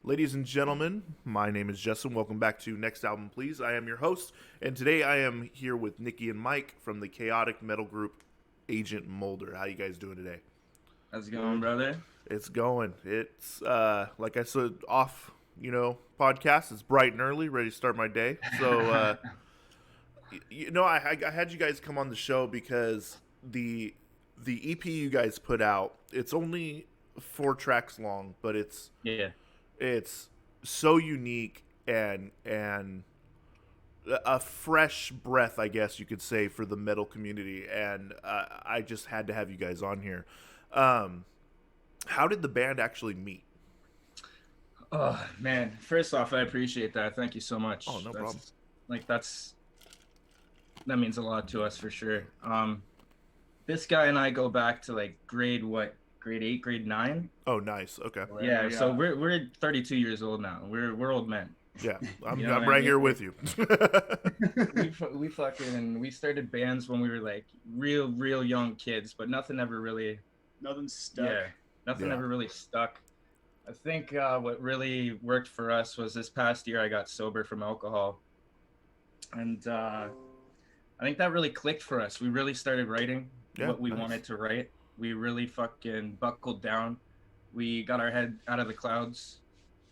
Ladies and gentlemen, my name is Justin. Welcome back to Next Album Please. I am your host, and today I am here with Nikki and Mike from the chaotic metal group Agent Mulder. How you guys doing today? How's it going, brother? It's going. It's like I said off, podcast. It's bright and early, ready to start my day. So, I had you guys come on the show because the EP you guys put out. It's only 4 tracks long, but Yeah, it's so unique and a fresh breath, I guess you could say, for the metal community. And I just had to have you guys on here. How did the band actually meet? oh man. First off, I appreciate that. Thank you so much. Oh, no problem. That's that means a lot to us for sure. This guy and I go back to like grade 8, grade 9. Oh, nice. Okay. Yeah, so we're 32 years old now. We're old men. Yeah, I'm, You know I'm what I right mean? here with you. We started bands when we were like real young kids, but nothing ever really Nothing stuck. yeah, nothing Yeah. ever really stuck. I think what really worked for us was this past year I got sober from alcohol, and I think that really clicked for us. We really started writing Yeah, what we nice. wanted to write. We really fucking buckled down. We got our head out of the clouds,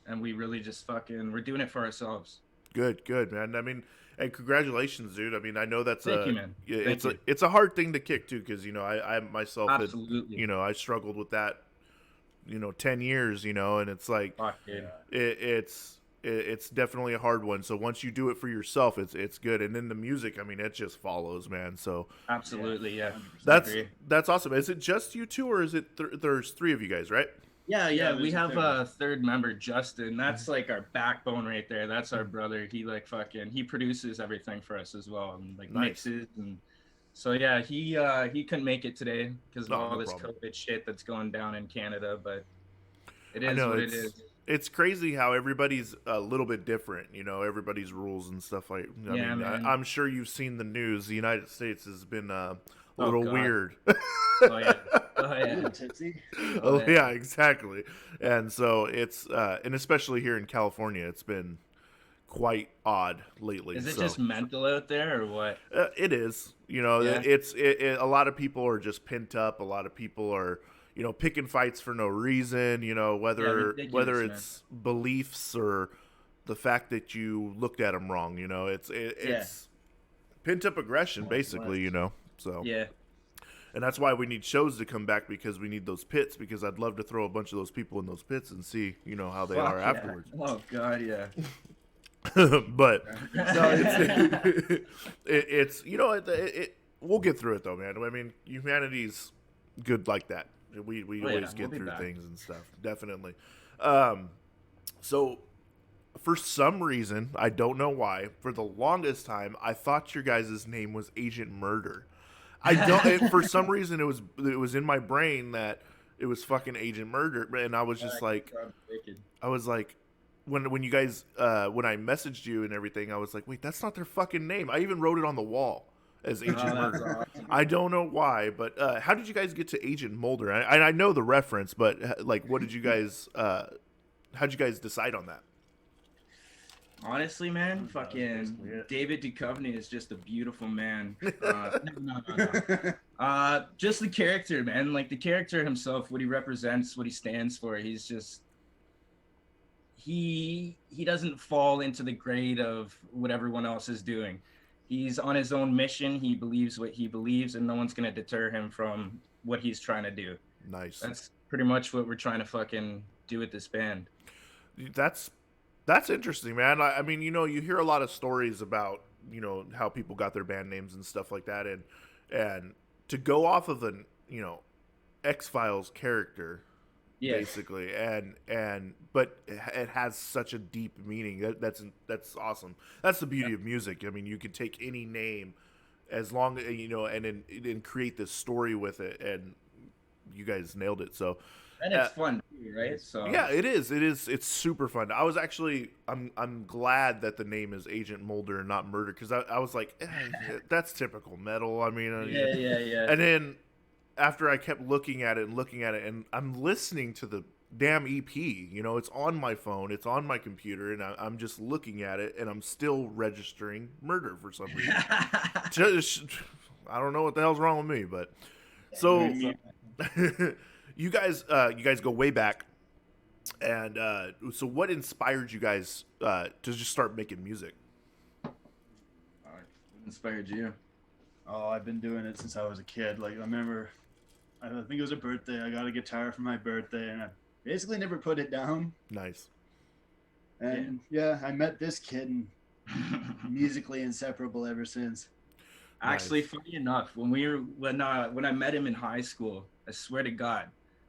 and we really just fucking we're doing it for ourselves. Good, man. I mean, and congratulations, dude. I mean, I know that's Thank you, man. yeah, Thank it's you. a hard thing to kick too, because I myself had, Absolutely. I struggled with that, 10 years, and it's like Fuck, dude. it's definitely a hard one. So once you do it for yourself, it's good. And then the music, I mean, it just follows, man. So Absolutely, yeah. that's Agree. that's awesome. Is it just you two, or is it there's 3 of you guys, right? Yeah, Yeah, we there's a have third a third member, Justin. That's like our backbone right there. That's our brother. He like fucking he produces everything for us as well, and like Nice. mixes and so yeah, he couldn't make it today because of No, all no this problem. COVID shit that's going down in Canada, but it I is know what it is. it's crazy how everybody's a little bit different, everybody's rules and stuff like. I Yeah, mean, man. I'm sure you've seen the news. The United States has been a Oh, little God. weird. Oh yeah. Oh Ooh, yeah. tipsy. Oh yeah. yeah, exactly. And so it's and especially here in California, it's been quite odd lately. Is it So just mental out there or what? it is. Yeah. A lot of people are just pent up. A lot of people are picking fights for no reason. Whether ridiculous, man. it's beliefs or the fact that you looked at them wrong. It's pent up aggression, basically. So Yeah. and that's why we need shows to come back, because we need those pits. Because I'd love to throw a bunch of those people in those pits and see how they Fuck are yeah. afterwards. Oh god, yeah. But no, it's we'll get through it though, man. I mean, humanity's good like that. We Oh, yeah, always we'll get be through back. things and stuff, definitely. So for some reason, I don't know why, for the longest time I thought your guys' name was Agent Murder. I don't for some reason it was in my brain that it was fucking Agent Murder, and I was just like, I was like, when you guys when I messaged you and everything, I was like, wait, that's not their fucking name. I even wrote it on the wall as Agent Oh, that's Murder. awesome. I don't know why, but how did you guys get to Agent Mulder? I know the reference, but like, what did you guys? How'd you guys decide on that? Honestly, man, basically fucking it. David Duchovny is just a beautiful man. No. Just the character, man. Like the character himself, what he represents, what he stands for. He's just he doesn't fall into the grade of what everyone else is doing. He's on his own mission. He believes what he believes, and no one's gonna deter him from what he's trying to do. Nice. That's pretty much what we're trying to fucking do with this band. That's that's interesting, man. I mean, you hear a lot of stories about how people got their band names and stuff like that, and to go off of an X-Files character, Yeah. basically, and but it has such a deep meaning. That's awesome. That's the beauty of music. I mean, you can take any name as long and then create this story with it, and you guys nailed it. So And uh, it's fun too, right? So yeah, it is. It is. It's super fun. I'm glad that the name is Agent Mulder and not Murder, because I was like, that's typical metal. I mean, yeah. and then after I kept looking at it and I'm listening to damn EP. You know, it's on my phone, it's on my computer, and I'm just looking at it, and I'm still registering murder for some reason. Just, I don't know what the hell's wrong with me, but so Very you guys go way back, and so what inspired you guys to just start making music? What inspired you? Oh, I've been doing it since I was a kid. Like, I remember, I think it was a birthday. I got a guitar for my birthday, and I basically never put it down. Nice. And yeah, I met this kid, and musically inseparable ever since. Actually, Nice. funny enough, when I met him in high school, I swear to God,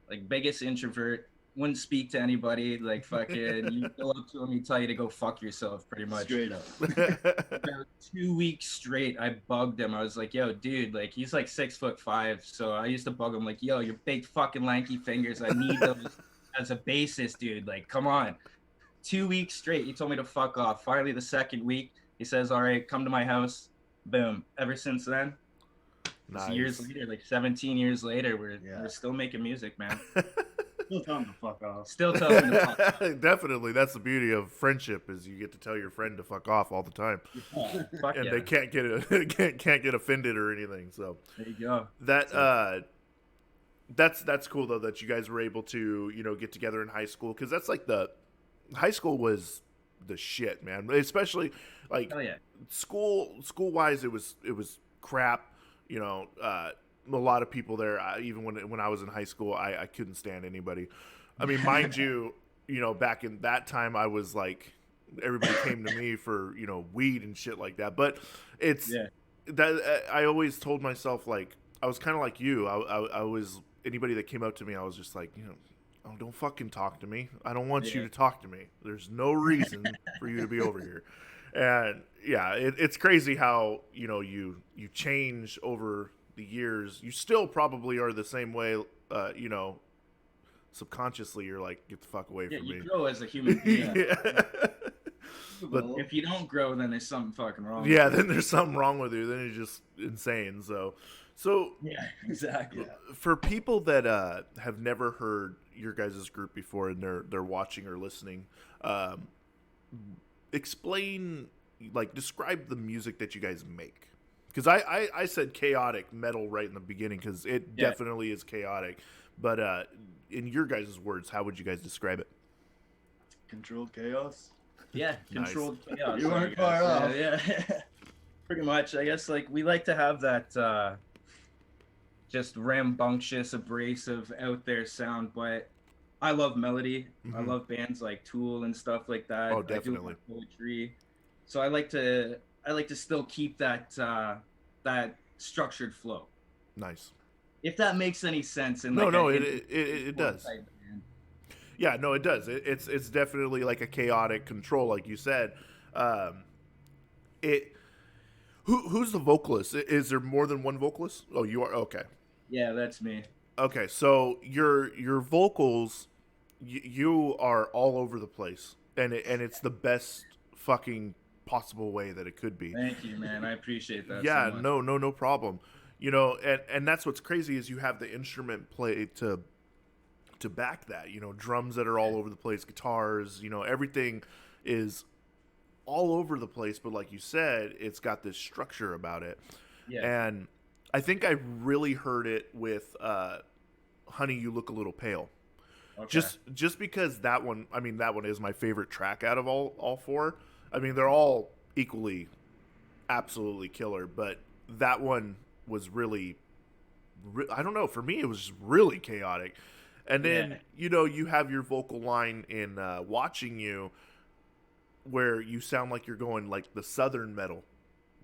like biggest introvert, wouldn't speak to anybody. Like fucking, you go up to him, he tell you to go fuck yourself, pretty much. Straight up. About 2 weeks straight, I bugged him. I was like, "Yo, dude, like he's like 6'5", so I used to bug him like, "Yo, your big fucking lanky fingers, I need those as a bassist, dude. Like, come on." 2 weeks straight, he told me to fuck off. Finally, the second week, he says, "All right, come to my house." Boom. Ever since then, it's years Nice. later, like 17 years later, Yeah. we're still making music, man. Still tell him to fuck off. Still telling him to fuck off. Definitely, that's the beauty of friendship is you get to tell your friend to fuck off all the time, Fuck and yeah. they can't can't get offended or anything. So There you go. that's cool though that you guys were able to get together in high school, because that's like the high school was the shit, man. Especially like Hell yeah. school wise, it was crap. A lot of people there. Even when I was in high school, I couldn't stand anybody. I mean, mind you, back in that time, I was like, everybody came to me for weed and shit like that. But it's Yeah. that I always told myself, like, I was kind of like you. I was anybody that came up to me, I was just like, oh, don't fucking talk to me. I don't want you Yeah. to talk to me. There's no reason for you to be over here. And yeah, it's crazy how you change over the years. You still probably are the same way. Subconsciously, you're like, get the fuck away Yeah, from you me. grow as a human being. Yeah. But If you don't grow, then there's something fucking wrong. yeah, then there's something wrong with you. Then you're just insane. So Yeah, exactly. for people that have never heard your guys' group before and they're watching or listening, explain, like, describe the music that you guys make. Because I said chaotic metal right in the beginning, because it Yeah. definitely is chaotic. But in your guys' words, how would you guys describe it? Controlled chaos. Yeah, Nice. controlled chaos. You I weren't guess. far off. Yeah. Pretty much. I guess like we like to have that just rambunctious, abrasive, out there sound, but I love melody. I Mhm. love bands like Tool and stuff like that. Oh, I do definitely. love poetry. So I like to still keep that structured flow. Nice. If that makes any sense in No, like no, a it does. type band. Yeah, no, it does. It's definitely like a chaotic control, like you said. It who's the vocalist? Is there more than one vocalist? Oh, you are, okay. Yeah, that's me. Okay, so your vocals, you are all over the place, and it's the best fucking possible way that it could be. Thank you, man. I appreciate that. Yeah, so much. no problem. And that's what's crazy is you have the instrument play to back that. Drums that are all over the place, guitars. Everything is all over the place. But like you said, it's got this structure about it. Yeah. And I think I really heard it with "Honey, You Look a Little Pale." Okay. Just because that one, I mean, that one is my favorite track out of all four. I mean, they're all equally absolutely killer, but that one was really, I don't know, for me it was just really chaotic. And then you have your vocal line in "Watching You," where you sound like you're going like the southern metal,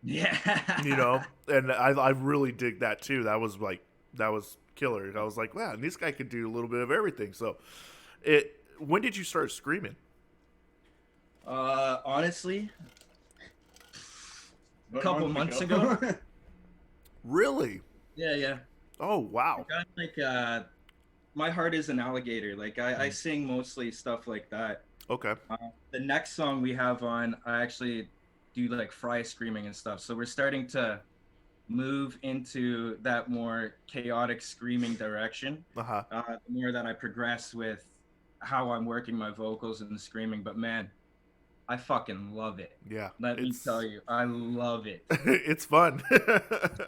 Yeah. and I really dig that too. That was killer. I was like, wow, and this guy could do a little bit of everything. So when did you start screaming? Honestly, a About couple months ago. Really? Yeah. Oh, wow. I got like my heart is an alligator. Like I sing mostly stuff like that. Okay. The next song we have on, I actually do like fry screaming and stuff. So we're starting to move into that more chaotic screaming direction. Uh-huh. The more that I progress with how I'm working my vocals and screaming, but man, I fucking love it. Yeah, Let me tell it's you, I love it. it's fun.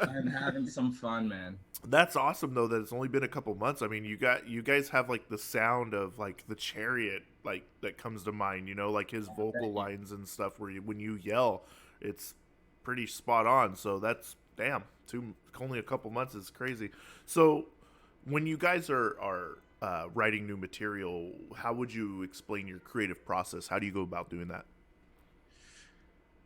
I'm having some fun, man. That's awesome though that it's only been a couple months. I mean, you guys have like the sound of like the Chariot like that comes to mind, you know, like his vocal Thank you. lines and stuff where when you yell, it's pretty spot on. So that's damn, only a couple months is crazy. So when you guys are writing new material, how would you explain your creative process? How do you go about doing that?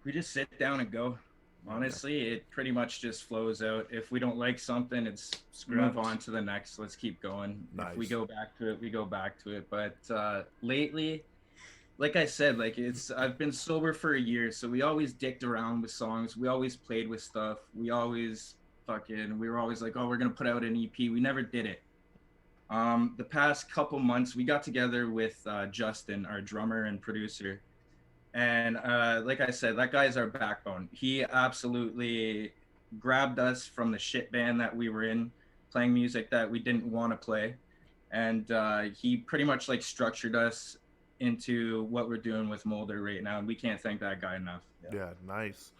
We just sit down and go. Okay. Honestly, it pretty much just flows out. If we don't like something, it's move Scrapped. on to the next. Let's keep going. If we Nice. go back to it, we go back to it. But lately, like I said, like it's I've been sober for a year, so we always dicked around with songs. We always played with stuff. We were always like, oh, we're gonna put out an EP. We never did it. The past couple months, we got together with Justin, our drummer and producer, and like I said, that guy's our backbone. He absolutely grabbed us from the shit band that we were in, playing music that we didn't want to play, and he pretty much like structured us into what we're doing with Mulder right now, and we can't thank that guy enough. Yeah, nice.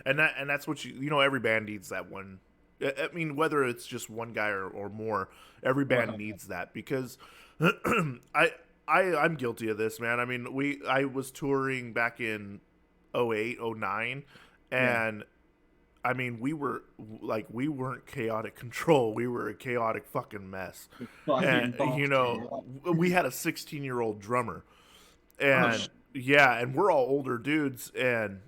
And that's what you know every band needs that one. I mean whether it's just one guy or more, every band Well, needs that because I'm guilty of this, man. I mean, I was touring back in '08, '09, yeah, and I mean, we weren't chaotic control. We were a chaotic fucking mess. And fucking you know, bullshit. we had a 16-year-old drummer. Oh, And yeah, and we're all older dudes and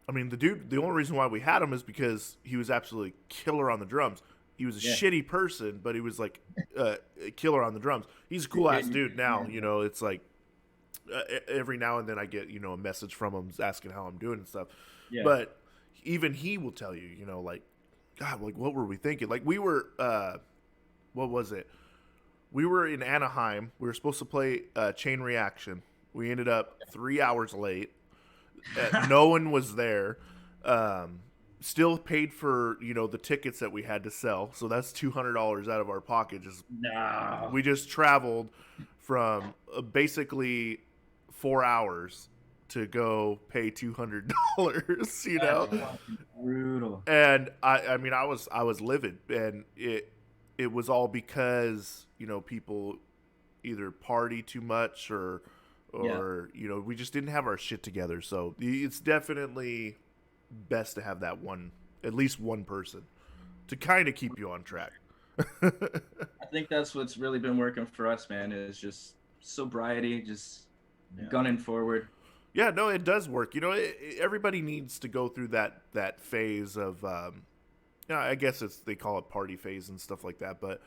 I mean, the only reason why we had him is because he was absolutely killer on the drums. He was a yeah. shitty person, but he was like a killer on the drums. He's a cool ass dude now. You know, it's like every now and then I get a message from him asking how I'm doing and stuff. Yeah. But even he will tell you, like, God, like what were we thinking? Like we were, what was it? We were in Anaheim. We were supposed to play Chain Reaction. We ended up 3 hours late. No one was there. Still paid for the tickets that we had to sell, so that's $200 out of our pocket. No. We just traveled from basically 4 hours to go pay $200. That's fucking brutal. And I mean I was livid, and it was all because people either party too much Yeah. or we just didn't have our shit together. So it's definitely best to have that one, at least one person, to kind of keep you on track. I think that's what's really been working for us, man, is just sobriety, just gunning forward. Yeah, no, it does work. Everybody needs to go through that phase of, I guess they call it party phase and stuff like that. But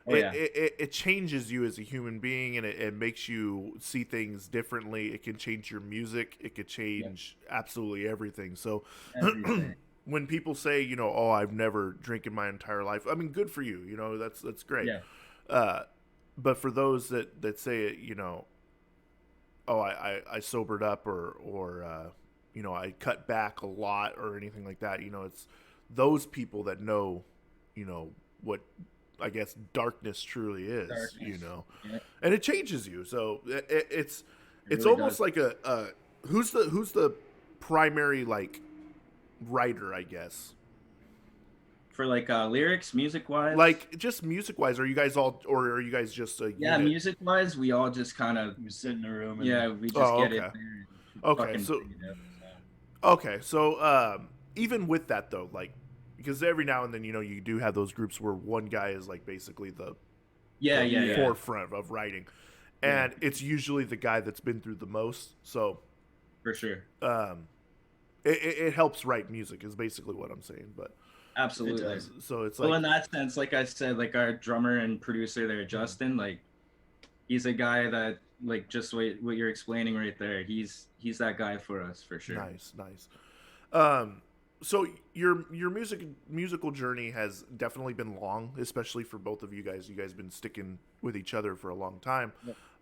Oh yeah. it changes you as a human being, and it makes you see things differently. It can change your music. It could change absolutely everything. So Everything. when people say, oh, I've never drank in my entire life, I mean, good for you. That's great. Yeah. But for those that say, oh, I sobered up or I cut back a lot or anything like that. It's those people that know, what I guess darkness truly is. Darkness. Yeah. And it changes you. So it's It it's really almost does. like who's the primary like writer, I guess. For like lyrics, music wise. Like just music wise, are you guys all, or are you guys just a Yeah, unit? music wise, we all just kind of We sit in a room and we just Oh, get it okay. there. And Okay, fucking so bring it out, okay, so even with that though, like because every now and then you do have those groups where one guy is like basically the yeah. forefront of writing, and it's usually the guy that's been through the most. So For sure. it helps write music is basically what I'm saying. But Absolutely. does. so it's Well, like in that sense, like I said, like our drummer and producer there, Justin, like he's a guy that like just what you're explaining right there. He's that guy for us for sure. nice. So your musical journey has definitely been long, especially for both of you guys. You guys been sticking with each other for a long time.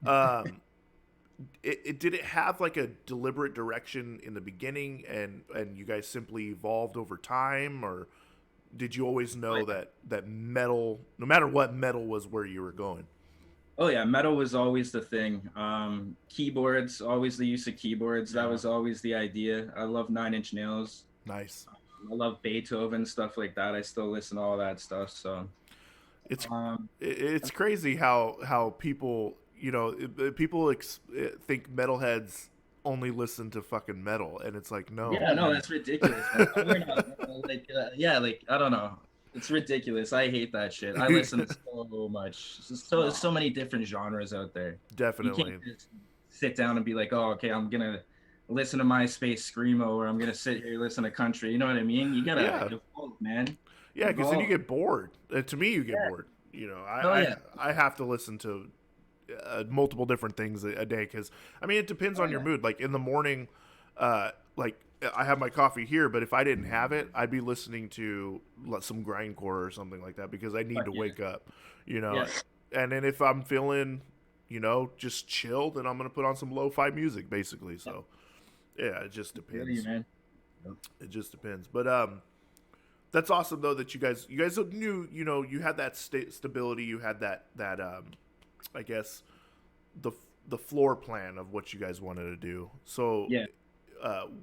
Um, did it have like a deliberate direction in the beginning, and you guys simply evolved over time, or did you always know that metal, no matter what, metal was where you were going? Oh yeah, metal was always the thing. Keyboards, always the use of keyboards. That Yeah. was always the idea. I love Nine Inch Nails. Nice. I love Beethoven, stuff like that. I still listen to all that stuff. So, It's um, it's crazy how people, you know, people think metalheads only listen to fucking metal, and it's like, no. yeah, no, that's ridiculous, man. We're not, like, yeah, like I don't know. It's ridiculous. I hate that shit. I listen to so much, so many different genres out there. You Definitely. can't just sit down and be like, oh, okay, I'm gonna listen to MySpace screamo, or I'm gonna sit here listen to country. You know what I mean? You gotta Yeah. evolve, man. Yeah, because then you Evolve. get bored. To me, you get Yeah. bored. You know, Oh yeah. I have to listen to multiple different things a day because I mean it depends Oh on your yeah. mood. Like in the morning, like I have my coffee here, but if I didn't have it, I'd be listening to some grindcore or something like that because I need Fuck to yeah. wake up. You know, Yeah. and then if I'm feeling, you know, just chill, then I'm gonna put on some lo-fi music basically. So yeah, it just Really, depends. man. It just depends. But that's awesome though that you guys knew, you know, you had that stability, you had that I guess the the floor plan of what you guys wanted to do. So Yeah.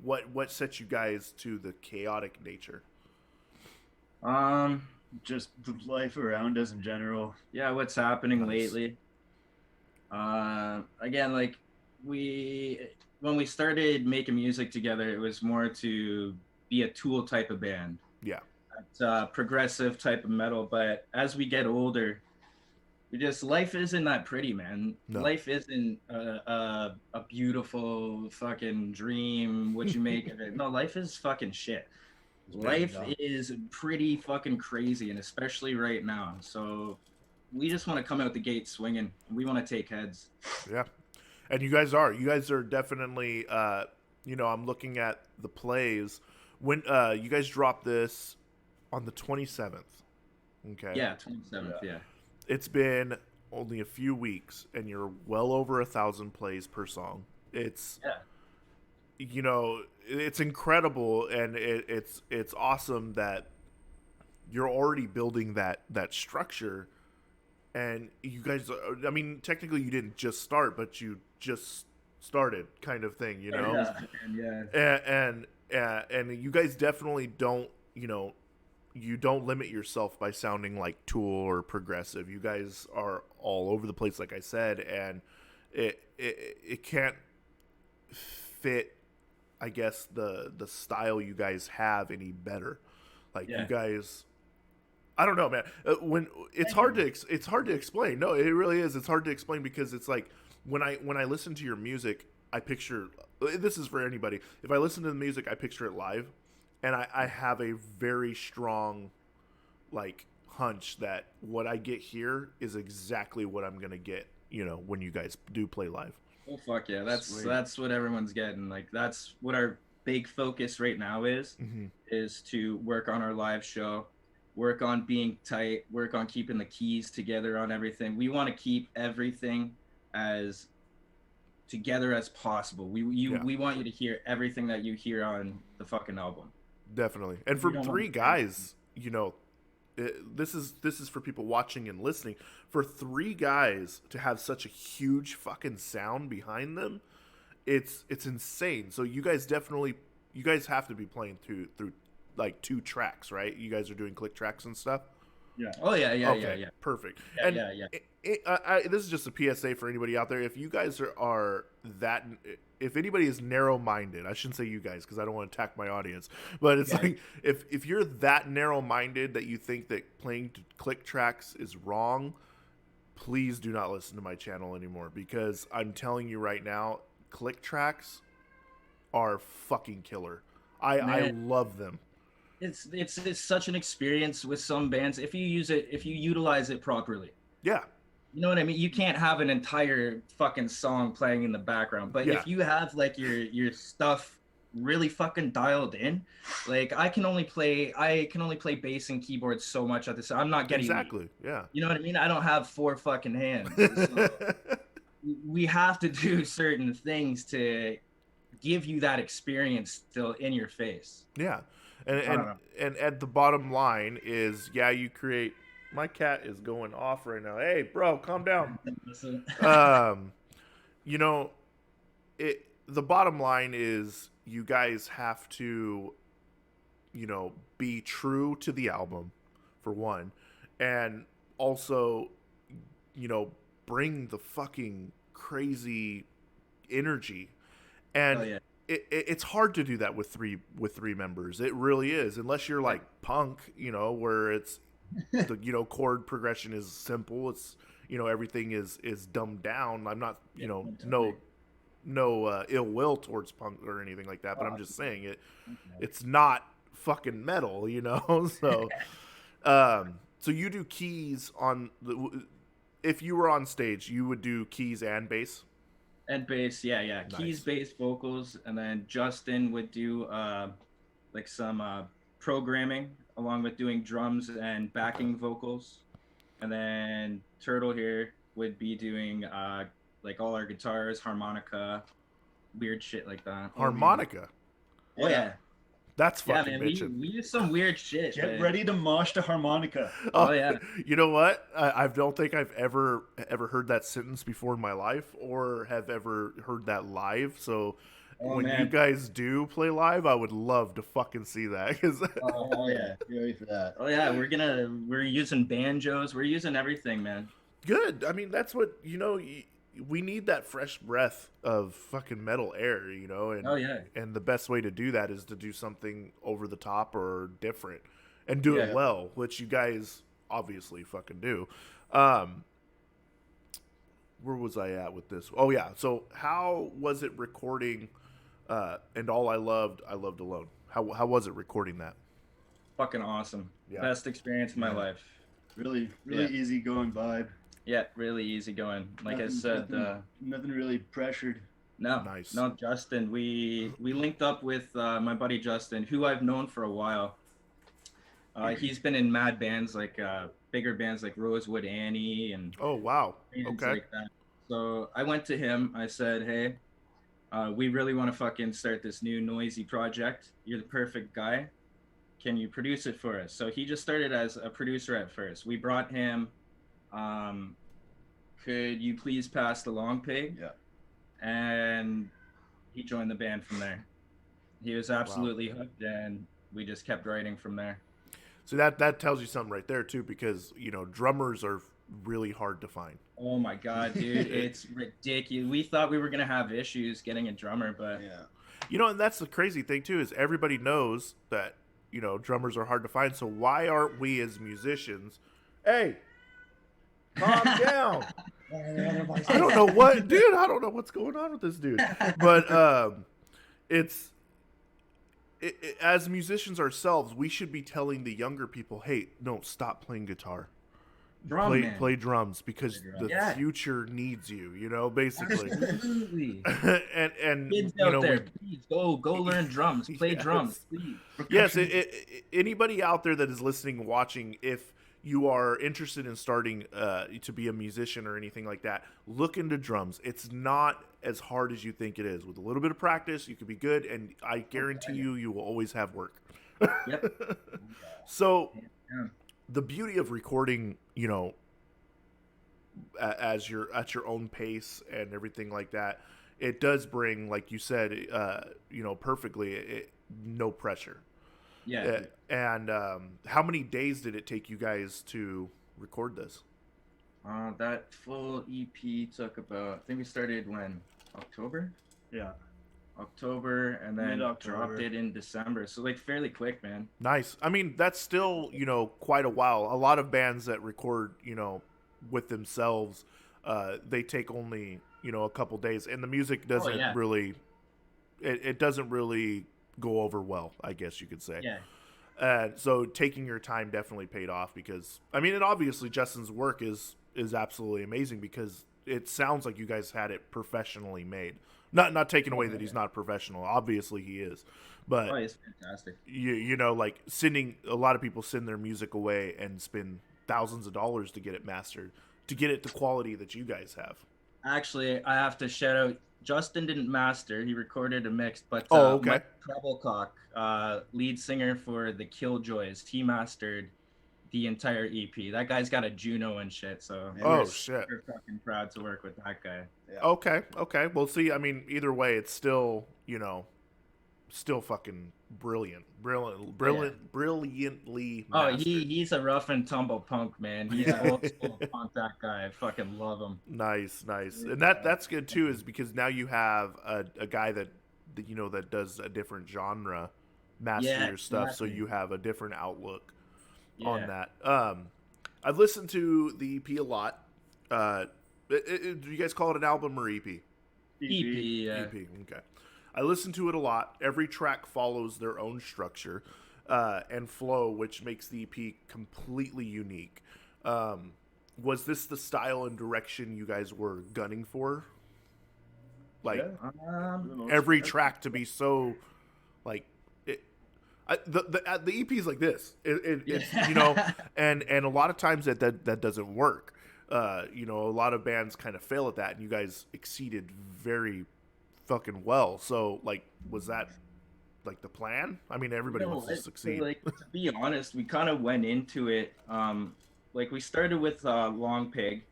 what set you guys to the chaotic nature? Um. Just the life around us in general. Yeah. What's happening Nice. lately? Again, like we when we started making music together, it was more to be a Tool type of band. Yeah. It's progressive type of metal. But as we get older, we just life isn't that pretty, man. No. Life isn't a beautiful fucking dream. What you make of it? No, life is fucking shit. Life Yeah. is pretty fucking crazy, and especially right now. So we just want to come out the gate swinging. We want to take heads. Yeah. And you guys are definitely you know, I'm looking at the plays when you guys dropped this on the 27th. Okay. Yeah, 27th. Yeah. It's been only a few weeks and you're well over 1,000 plays per song. It's, Yeah. you know, it's incredible, and it's awesome that you're already building that structure, and you guys, I mean, technically you didn't just start, but you just started, kind of thing, you know. Yeah. Yeah. And you guys definitely don't, you know, you don't limit yourself by sounding like Tool or progressive. You guys are all over the place, like I said, and it can't fit, I guess, the style you guys have any better. Like Yeah. you guys, I don't know, man. When it's hard to it's hard to explain. No, it really is. It's hard to explain because it's like when I listen to your music, I picture, this is for anybody. If I listen to the music, I picture it live, and I have a very strong like hunch that what I get here is exactly what I'm gonna get. You know, when you guys do play live. Oh fuck yeah. That's Sweet. that's what everyone's getting. Like that's what our big focus right now Mm-hmm. is to work on our live show, work on being tight, work on keeping the keys together on everything. We want to keep everything as together as possible. Yeah. We want you to hear everything that you hear on the fucking album. Definitely. And We for don't want three to- guys, you know, this is for people watching and listening. For three guys to have such a huge fucking sound behind them, it's insane. So you guys have to be playing through like two tracks, right? You guys are doing click tracks and stuff. Yeah. Oh yeah, yeah, Okay, yeah, yeah. perfect. Yeah, And yeah, yeah. this is just a PSA for anybody out there. If you guys are that, if anybody is narrow-minded, I shouldn't say you guys because I don't want to attack my audience, but it's Yeah. like if you're that narrow-minded that you think that playing click tracks is wrong, please do not listen to my channel anymore because I'm telling you right now, click tracks are fucking killer. I Man. love them. It's such an experience with some bands if you utilize it properly. Yeah. You know what I mean? You can't have an entire fucking song playing in the background, but Yeah. if you have like your stuff really fucking dialed in, like I can only play bass and keyboard so much at this. I'm not getting Exactly. Yeah. You know what I mean? I don't have four fucking hands. So we have to do certain things to give you that experience still in your face. Yeah, and I don't know. and at the bottom line is, yeah, you create My cat is going off right now. Hey, bro, calm down. Listen. Um, you know, the bottom line is you guys have to, be true to the album for one, and also, you know, bring the fucking crazy energy. Oh And yeah. it's hard to do that with three members. It really is, unless you're like Punk, where it's the chord progression is simple. It's everything is dumbed down. I'm not Yeah, no totally. ill will towards Punk or anything like that, but I'm Oh, just saying okay. it's not fucking metal, so so you do keys on the if you were on stage, you would do keys and bass. And bass, yeah, yeah. Keys, Nice. bass, vocals, and then Justin would do like some programming along with doing drums and backing vocals. And then Turtle here would be doing like all our guitars, harmonica, weird shit like that. Oh, we Harmonica. Oh yeah. That's Yeah, fucking man, we bitchin'. we use some weird shit, get but ready to mosh to harmonica. oh Oh, yeah. you know what? I don't think I've ever heard that sentence before in my life, or have ever heard that live. So Oh when you man. guys do play live, I would love to fucking see that. Cause Oh hell yeah. Get ready for that. Oh yeah, we're using banjos, we're using everything, man. good. I mean, that's what we need, that fresh breath of fucking metal air, Oh yeah. and the best way to do that is to do something over the top or different, and do it Yeah. well, which you guys obviously fucking do. Um, where was I at with this? Oh yeah. So how was it recording? And all I loved alone. How was it recording that? Fucking awesome. Yeah. Best experience of my Yeah. life. Really Yeah. easy going vibe. Yeah, really easy going. Like I Nothing- said, nothing really pressured. no, Nice. no, Justin. We linked up with my buddy Justin, who I've known for a while. He's been in mad bands like bigger bands like Rosewood Annie and Oh wow. bands Okay. like that. So I went to him. I said, "Hey, we really want to fucking start this new noisy project. You're the perfect guy. Can you produce it for us?" So he just started as a producer at first. We brought him. Um, could you please pass the long pig? Yeah. And he joined the band from there. He was absolutely hooked, and we just kept writing from there. So that tells you something right there too, because drummers are really hard to find. Oh my god, dude, it's ridiculous. We thought we were gonna have issues getting a drummer, but Yeah. And that's the crazy thing too, is everybody knows that drummers are hard to find. So why aren't we as musicians? Hey, calm down. I don't know what, dude. I don't know what's going on with this dude. But it's as musicians ourselves, we should be telling the younger people, hey, no, stop playing guitar. drum man. Play drums, because the Yeah. future needs you, basically. Absolutely. and Kids you out know, there, please go learn drums, play Yes. drums, please. yes, anybody out there that is listening, watching, if you are interested in starting to be a musician or anything like that, look into drums. It's not as hard as you think it is. With a little bit of practice, you could be good, and I guarantee you will always have work. Yep. So Yeah. the beauty of recording, as you're at your own pace and everything like that, it does bring, like you said, perfectly, no pressure. Yeah. And how many days did it take you guys to record this? That full EP took about, I think we started when? October? Yeah. October, and then Mid-October. dropped it in December. So like fairly quick, man. Nice. I mean, that's still, quite a while. A lot of bands that record, with themselves, they take only, a couple days, and the music doesn't yeah. really, it doesn't really go over well, I guess you could say. Yeah. So taking your time definitely paid off, because, I mean, and obviously Justin's work is absolutely amazing, because it sounds like you guys had it professionally made. Not taking away that he's not professional. Obviously he is, but Oh, it's fantastic. like a lot of people send their music away and spend thousands of dollars to get it mastered, to get it the quality that you guys have. Actually, I have to shout out. Justin didn't master; he recorded a mix. But Okay. Mike Treblecock, lead singer for the Killjoys, he mastered the entire EP. That guy's got a Juno and shit, so Oh, we're shit. super fucking proud to work with that guy. Yeah. Okay. Well, see, I mean, either way, it's still, you know, still fucking brilliantly Oh, mastered. he's a rough and tumble punk, man. He's old school punk, that guy. I fucking love him. Nice. And that's good too, is because now you have a guy that you know that does a different genre master your stuff, so you have a different outlook on that. I've listened to the EP a lot. Do you guys call it an album or EP? EP, yeah. EP, okay. I listen to it a lot. Every track follows their own structure and flow, which makes the EP completely unique. Was this the style and direction you guys were gunning for? Like every track to be so, like, the EP is like this. It's you know, and a lot of times that doesn't work. You know, a lot of bands kind of fail at that, and you guys exceeded very fucking well. So, like, was that like the plan? I mean, everybody wants to succeed. Like, to be honest, we kind of went into it. Like, we started with Long Pig.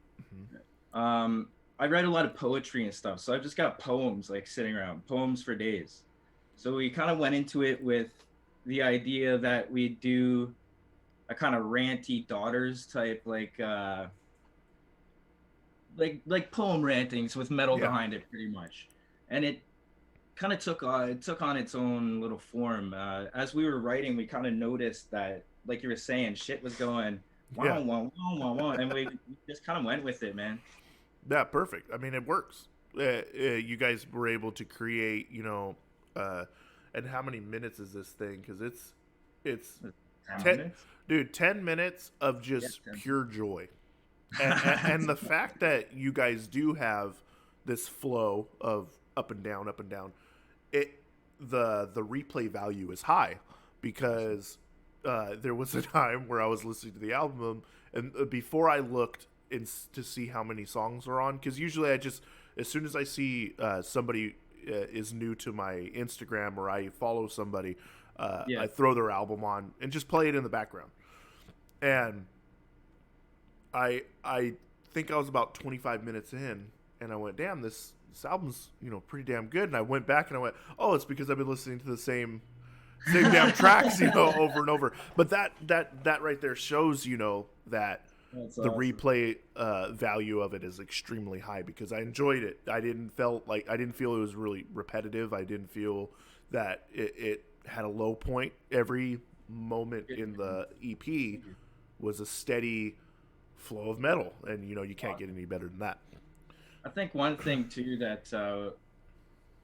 Mm-hmm. I write a lot of poetry and stuff, so I've just got poems like sitting around, poems for days. So we kind of went into it with the idea that we do a kind of ranty daughters type, like poem rantings with metal behind it, pretty much. And it kind of took on its own little form. As we were writing, we kind of noticed that, like you were saying, shit was going wow, and we just kind of went with it, man. Yeah, perfect. I mean, it works. You guys were able to create, you know, and how many minutes is this thing? Because it's 10 minutes of just pure joy, and the fact that you guys do have this flow of up and down, the replay value is high, because there was a time where I was listening to the album, and before I looked to see how many songs are on, because usually as soon as I see somebody is new to my Instagram, or I follow somebody, I throw their album on and just play it in the background. And I think I was about 25 minutes in, and I went, damn, this album's, you know, pretty damn good. And I went back and I went, oh, it's because I've been listening to the same damn tracks, you know, over and over. But that right there shows, you know, that That's the awesome. replay value of it is extremely high, because I enjoyed it. I didn't feel it was really repetitive. I didn't feel that it had a low point. Every moment in the EP was a steady flow of metal, and you know, you can't get any better than that. I think one thing too that,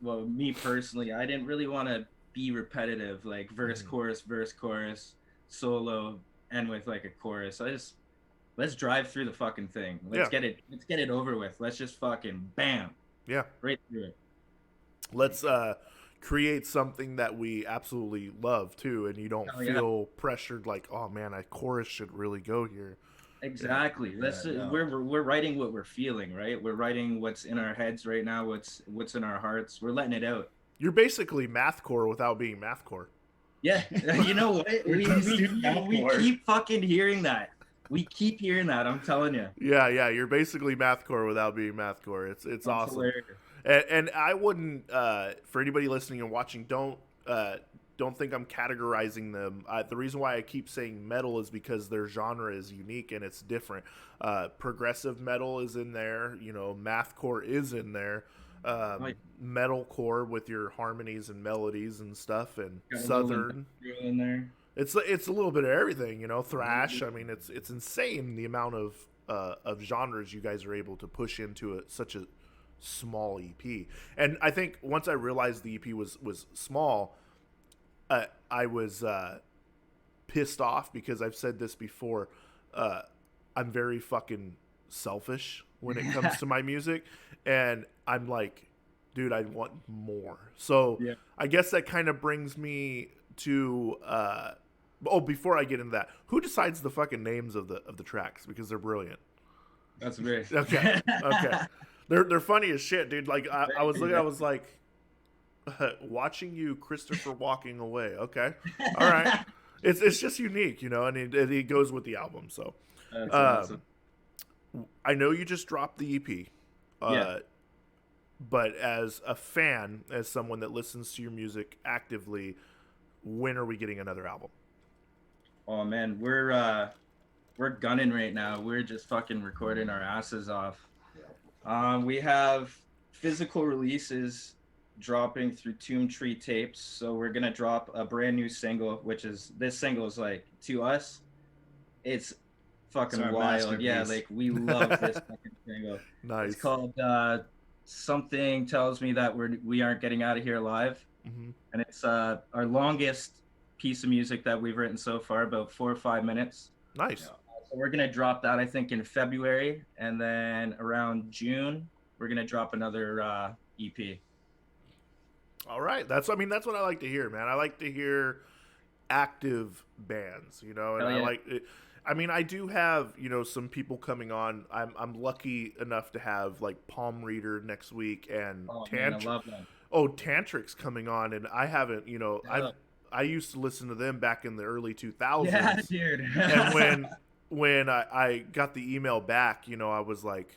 well, me personally, I didn't really want to be repetitive, like verse, chorus, solo, and with like a chorus. Let's drive through the fucking thing. Let's get it over with. Let's just fucking bam. Yeah. Right through it. Let's create something that we absolutely love too, and you don't feel pressured like, oh man, a chorus should really go here. Exactly. We're writing what we're feeling, right? We're writing what's in our heads right now, what's in our hearts. We're letting it out. You're basically mathcore without being mathcore. Yeah. You know what? We keep fucking hearing that. We keep hearing that, I'm telling you. Yeah, you're basically mathcore without being mathcore. It's awesome. And I wouldn't, for anybody listening and watching, don't think I'm categorizing them. The reason why I keep saying metal is because their genre is unique and it's different. Progressive metal is in there, you know, mathcore is in there, metalcore with your harmonies and melodies and stuff, and southern in there. It's a little bit of everything, you know, thrash. I mean, it's insane the amount of genres you guys are able to push into such a small EP. And I think once I realized the EP was small, I was pissed off, because I've said this before. I'm very fucking selfish when it comes to my music, and I'm like, dude, I want more. So I guess that kind of brings me to before I get into that, who decides the fucking names of the tracks, because they're brilliant? That's me. Okay. They're funny as shit, dude. Like I was looking, I was like, watching you, Christopher walking away. Okay, all right. It's just unique, you know, and it goes with the album. So, That's awesome. um, I know you just dropped the EP, Yeah. uh, but as a fan, as someone that listens to your music actively, when are we getting another album? Oh man, we're gunning right now. We're just fucking recording our asses off. We have physical releases dropping through Tomb Tree Tapes. So we're gonna drop a brand new single, which is this single is like to us, it's It's fucking our wild. Yeah, masterpiece. like we love this fucking single. It's Nice. called Something Tells Me That we aren't getting out of here alive. Hmm. And it's our longest piece of music that we've written so far, about 4 or 5 minutes. Nice. So we're gonna drop that I think in February, and then around June we're gonna drop another EP. All right. That's I mean that's what I like to hear, man. I like to hear active bands, you know, and Hell I yeah! like it. I mean, I do have, you know, some people coming on. I'm lucky enough to have like Palm Reader next week and Oh man, I love them. Tantric's coming on, and I haven't, you know, Yeah, I used to listen to them back in the early yeah 2000s, dude. and when I got the email back, you know, I was like,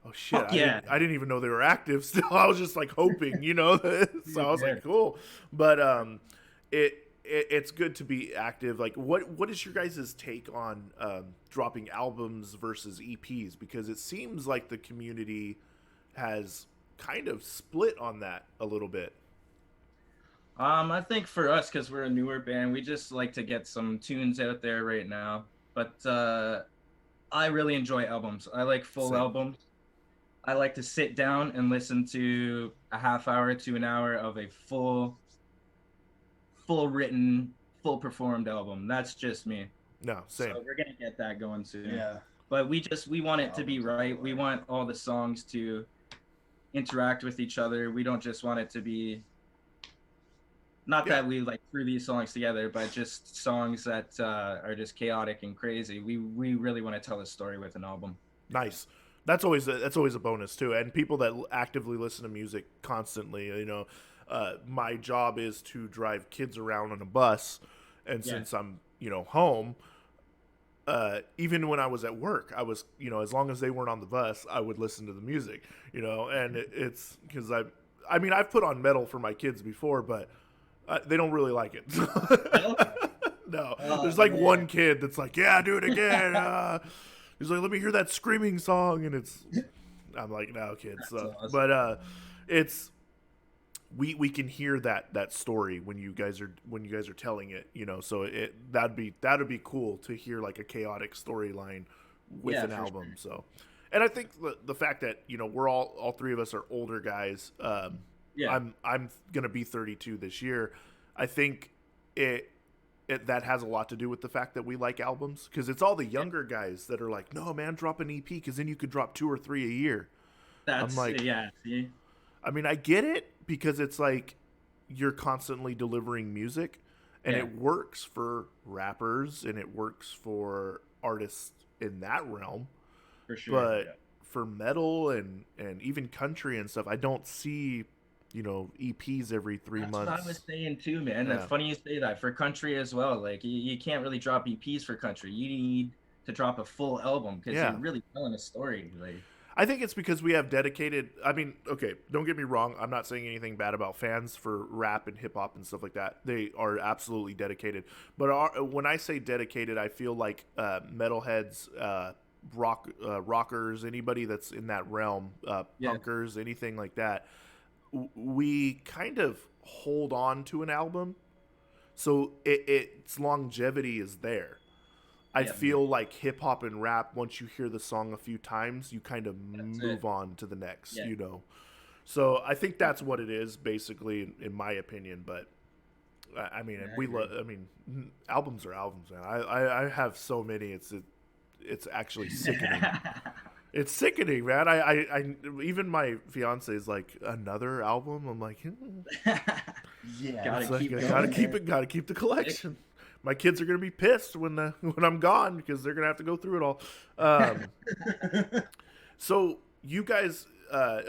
oh shit, Fuck yeah, I didn't even know they were active still. I was just like hoping, you know. So I dude. was Yeah. like, cool. But it's good to be active. Like what is your guys' take on dropping albums versus EPs? Because it seems like the community has kind of split on that a little bit. I think for us, because we're a newer band, we just like to get some tunes out there right now. But I really enjoy albums. I like full Same. albums. I like to sit down and listen to a half hour to an hour of a full written, full performed album. That's just me. No, So same. we're gonna get that going soon. Yeah. But we want it to be Albums all the right. We way. want all the songs to interact with each other. We don't just want it to be not Yeah. that we like threw these songs together, but just songs that are just chaotic and crazy. We really want to tell a story with an album. Nice. That's always a bonus too. And people that actively listen to music constantly, you know, my job is to drive kids around on a bus, and Yeah. since I'm, you know, home, even when I was at work, I was, you know, as long as they weren't on the bus, I would listen to the music, you know, and it's because I mean, I've put on metal for my kids before, but they don't really like it. No, Oh, there's like man. one kid that's like, yeah, do it again. He's like, let me hear that screaming song, and I'm like, no, kids. awesome. But it's we can hear that story when you guys are telling it, you know. So that'd be cool to hear like a chaotic storyline with Yeah, an for album. sure. So, and I think the fact that, you know, we're all three of us are older guys. Yeah. I'm gonna be 32 this year. I think that has a lot to do with the fact that we like albums, because it's all the younger guys that are like, no man, drop an EP because then you could drop 2 or 3 a year. I'm That's like, yeah. See. I mean, I get it because it's like you're constantly delivering music, and Yeah. it works for rappers and it works for artists in that realm. For sure. But Yeah. for metal and even country and stuff, I don't see, you know, EPs every 3 That's months. what I was saying too, man. Yeah. That's funny you say that. For country as well, like you can't really drop EPs for country. You need to drop a full album because Yeah. you're really telling a story. Like, I think it's because we have dedicated. I mean, okay, don't get me wrong. I'm not saying anything bad about fans for rap and hip hop and stuff like that. They are absolutely dedicated. But when I say dedicated, I feel like metalheads, rockers, anybody that's in that realm, Yeah. punkers, anything like that. We kind of hold on to an album, so its longevity is there. I Yeah. feel like hip hop and rap, once you hear the song a few times, you kind of That's move it. on to the next, Yeah. you know. So I think that's what it is, basically, in my opinion. But I mean, Yeah, I we agree. I mean, albums are albums, man. I have so many. It's actually sickening. It's sickening, man. I even my fiance is like, another album. I'm like, Yeah. Gotta it's like, keep I going, gotta keep man. it. Gotta keep the collection. My kids are gonna be pissed when I'm gone because they're gonna have to go through it all. So you guys,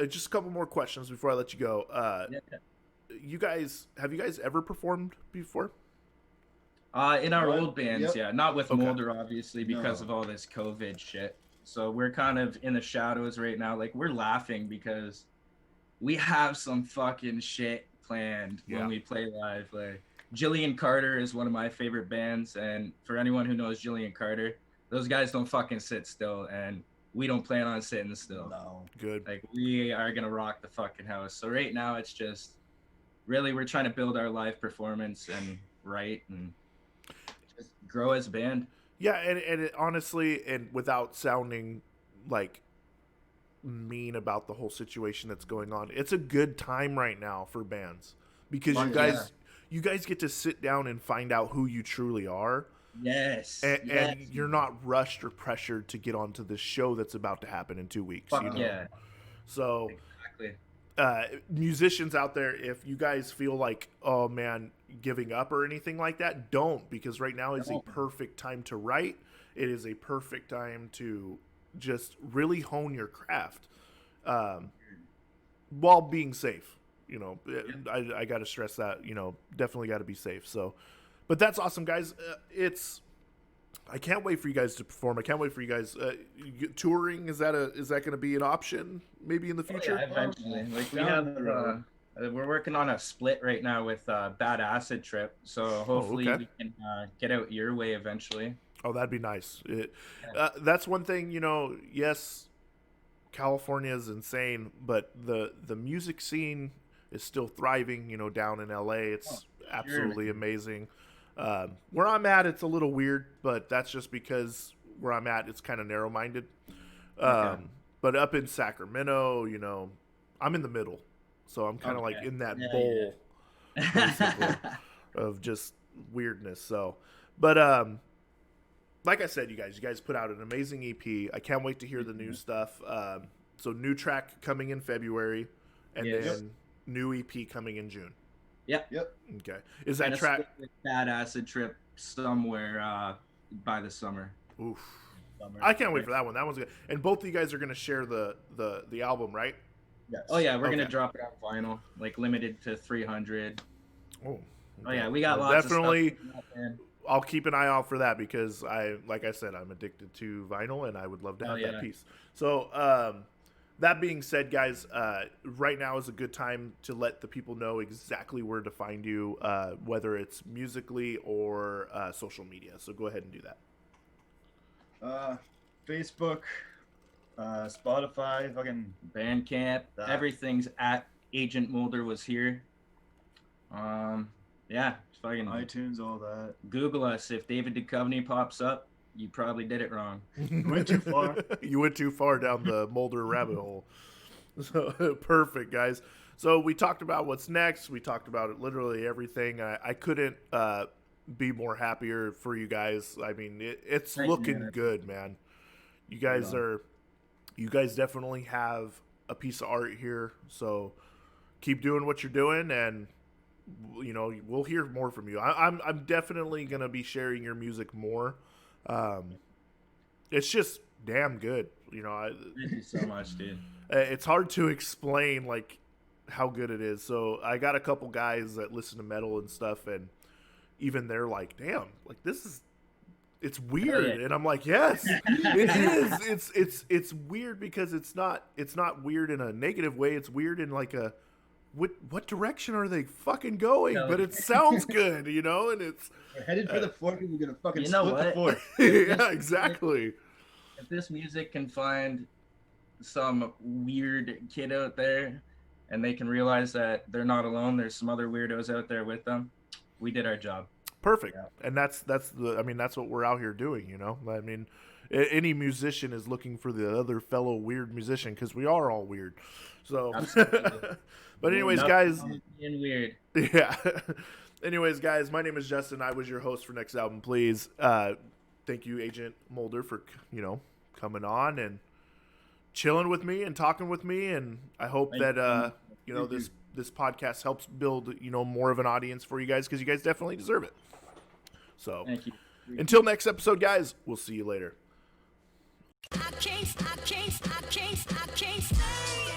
just a couple more questions before I let you go. Yeah. You guys, have you guys ever performed before? In our What? old bands, Yep. yeah, not with Okay. Mulder, obviously, because No. of all this COVID shit. So we're kind of in the shadows right now. Like, we're laughing because we have some fucking shit planned when Yeah. we play live. Like, Jillian Carter is one of my favorite bands, and for anyone who knows Jillian Carter, those guys don't fucking sit still, and we don't plan on sitting still. No. Good. Like, we are gonna rock the fucking house. So right now, it's just really we're trying to build our live performance and write and just grow as a band. Yeah, and it, honestly, and without sounding like mean about the whole situation that's going on, it's a good time right now for bands because Fuck yeah. you guys get to sit down and find out who you truly are, Yes. and, Yes. and you're not rushed or pressured to get onto this show that's about to happen in 2 weeks. Fuck You know? yeah. So Exactly. musicians out there, if you guys feel like, oh man, giving up or anything like that, don't, because right now is a Don't. perfect time to write. It is a perfect time to just really hone your craft, while being safe. You know, I got to stress that. You know, definitely got to be safe. So, but that's awesome, guys. I can't wait for you guys to perform. I can't wait for you guys touring. Is that going to be an option maybe in the future? Yeah, eventually. Like we Down have, the road. we're working on a split right now with Bad Acid Trip. So hopefully okay. we can get out your way eventually. Oh, that'd be nice. That's one thing, you know, yes, California is insane, but the music scene is still thriving, you know, down in LA. It's absolutely amazing. Where I'm at, it's a little weird, but that's just because where I'm at, it's kind of narrow-minded. Okay. But up in Sacramento, you know, I'm in the middle. So I'm kind of like in that bowl basically, of just weirdness. So, but like I said, you guys put out an amazing EP. I can't wait to hear the new stuff. So new track coming in February, and Yes. then new EP coming in June. Yep. Okay. Is that And a track? split with Bad Acid Trip somewhere by the summer. Oof. I can't wait for that one. That one's good. And both of you guys are going to share the album, right? Yes. Oh yeah, we're Okay. gonna drop it on vinyl, like limited to 300. Oh. Oh yeah, we got Well, lots definitely. of stuff. Coming up, man. I'll keep an eye out for that because like I said, I'm addicted to vinyl and I would love to have that piece. So, that being said, guys, right now is a good time to let the people know exactly where to find you, whether it's musically or social media. So go ahead and do that. Facebook, Spotify, fucking Bandcamp, That. everything's at Agent Mulder was here. Yeah, just fucking iTunes, all that. Google us. If David Duchovny pops up, you probably did it wrong. Went too far. You went too far down the Mulder rabbit hole. So, perfect, guys. So we talked about what's next. We talked about literally everything. I couldn't be more happier for you guys. I mean, it's Thank you, looking man. good, man. You guys definitely have a piece of art here. So keep doing what you're doing, and you know we'll hear more from you. I'm definitely gonna be sharing your music more. It's just damn good. You know, Thank you so much, dude. it's hard to explain like how good it is. So I got a couple guys that listen to metal and stuff, and even they're like, "Damn, like it's weird." yeah. And I'm like, "Yes, it is. It's weird because it's not weird in a negative way. It's weird in like a what direction are they fucking going? No. But it sounds good, you know, and it's We're headed for the fork and we're gonna fucking You know split the what? fork. yeah, exactly. If this music can find some weird kid out there and they can realize that they're not alone, there's some other weirdos out there with them, we did our job. Perfect. And that's what we're out here doing, you know. I mean, any musician is looking for the other fellow weird musician because we are all weird. So, Absolutely. but anyways, Nothing guys, wrong with being weird. yeah. Anyways, guys, my name is Justin. I was your host for Next Album, Please. Thank you, Agent Mulder, for coming on and chilling with me and talking with me, and I hope Thank that you. this podcast helps build more of an audience for you guys because you guys definitely deserve it. So Thank you. until next episode, guys, we'll see you later. I can't stay.